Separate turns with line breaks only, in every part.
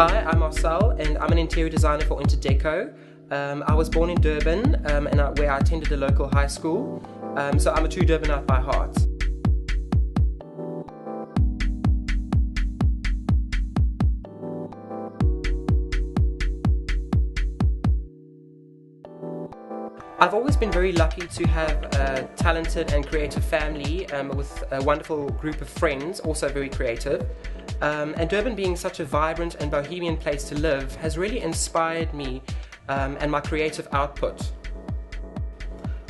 Hi, I'm Marcel and I'm an interior designer for Interdeco. I was born in Durban where I attended a local high school, so I'm a true Durbanite by heart. I've always been very lucky to have a talented and creative family with a wonderful group of friends, also very creative. And Durban being such a vibrant and bohemian place to live has really inspired me and my creative output.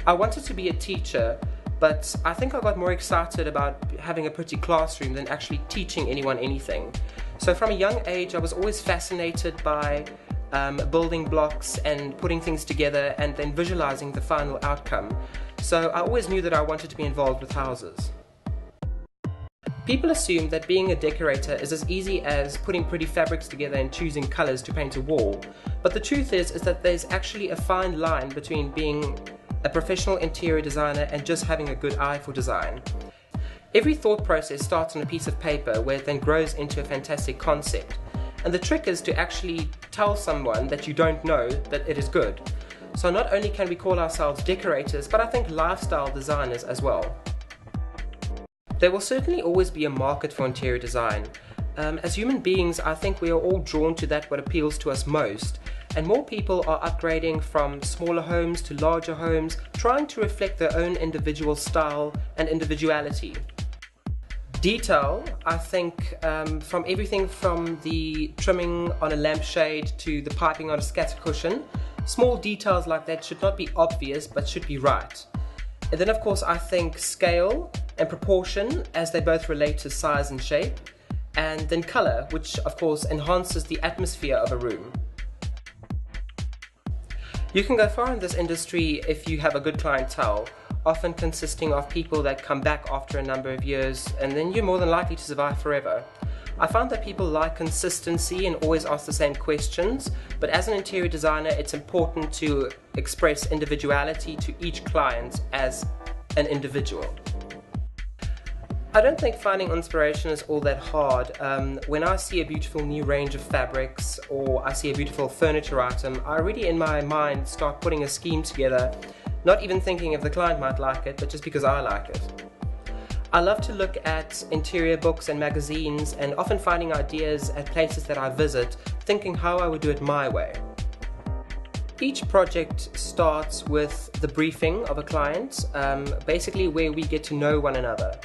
I wanted to be a teacher, but I think I got more excited about having a pretty classroom than actually teaching anyone anything. So from a young age I was always fascinated by building blocks and putting things together and then visualizing the final outcome. So I always knew that I wanted to be involved with houses. People assume that being a decorator is as easy as putting pretty fabrics together and choosing colors to paint a wall. But the truth is that there's actually a fine line between being a professional interior designer and just having a good eye for design. Every thought process starts on a piece of paper where it then grows into a fantastic concept. And the trick is to actually tell someone that you don't know that it is good. So not only can we call ourselves decorators, but I think lifestyle designers as well. There will certainly always be a market for interior design. As human beings, I think we are all drawn to what appeals to us most, and more people are upgrading from smaller homes to larger homes, trying to reflect their own individual style and individuality. Detail, I think, from everything from the trimming on a lampshade to the piping on a scatter cushion, small details like that should not be obvious but should be right. And then of course I think scale and proportion, as they both relate to size and shape, and then colour, which of course enhances the atmosphere of a room. You can go far in this industry if you have a good clientele, often consisting of people that come back after a number of years, and then you're more than likely to survive forever. I found that people like consistency and always ask the same questions, but as an interior designer it's important to express individuality to each client as an individual. I don't think finding inspiration is all that hard. When I see a beautiful new range of fabrics or I see a beautiful furniture item, I already in my mind start putting a scheme together, not even thinking if the client might like it, but just because I like it. I love to look at interior books and magazines and often finding ideas at places that I visit, thinking how I would do it my way. Each project starts with the briefing of a client, basically where we get to know one another.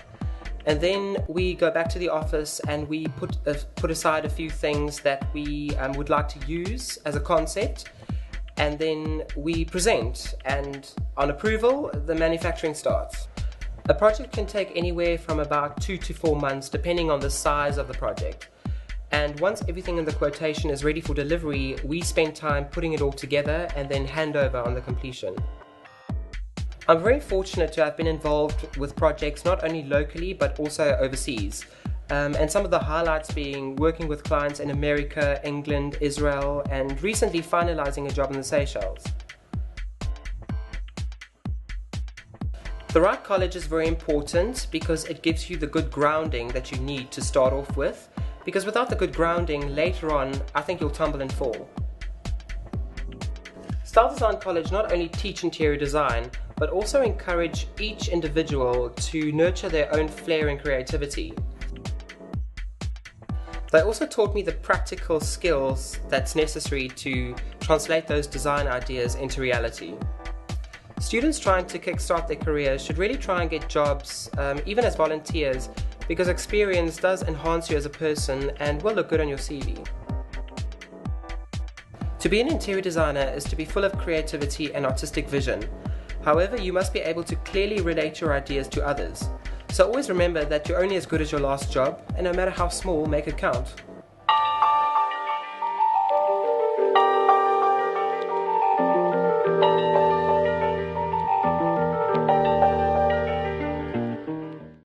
And then we go back to the office and we put aside a few things that we would like to use as a concept, and then we present, and on approval the manufacturing starts. A project can take anywhere from about 2 to 4 months depending on the size of the project. And once everything in the quotation is ready for delivery, we spend time putting it all together and then hand over on the completion. I'm very fortunate to have been involved with projects not only locally but also overseas. And some of the highlights being working with clients in America, England, Israel, and recently finalizing a job in the Seychelles. The right college is very important because it gives you the good grounding that you need to start off with, because without the good grounding later on, I think you'll tumble and fall. Style Design College not only teach interior design, but also encourage each individual to nurture their own flair and creativity. They also taught me the practical skills that's necessary to translate those design ideas into reality. Students trying to kickstart their careers should really try and get jobs, even as volunteers, because experience does enhance you as a person and will look good on your CV. To be an interior designer is to be full of creativity and artistic vision. However, you must be able to clearly relate your ideas to others. So always remember that you're only as good as your last job, and no matter how small, make it count.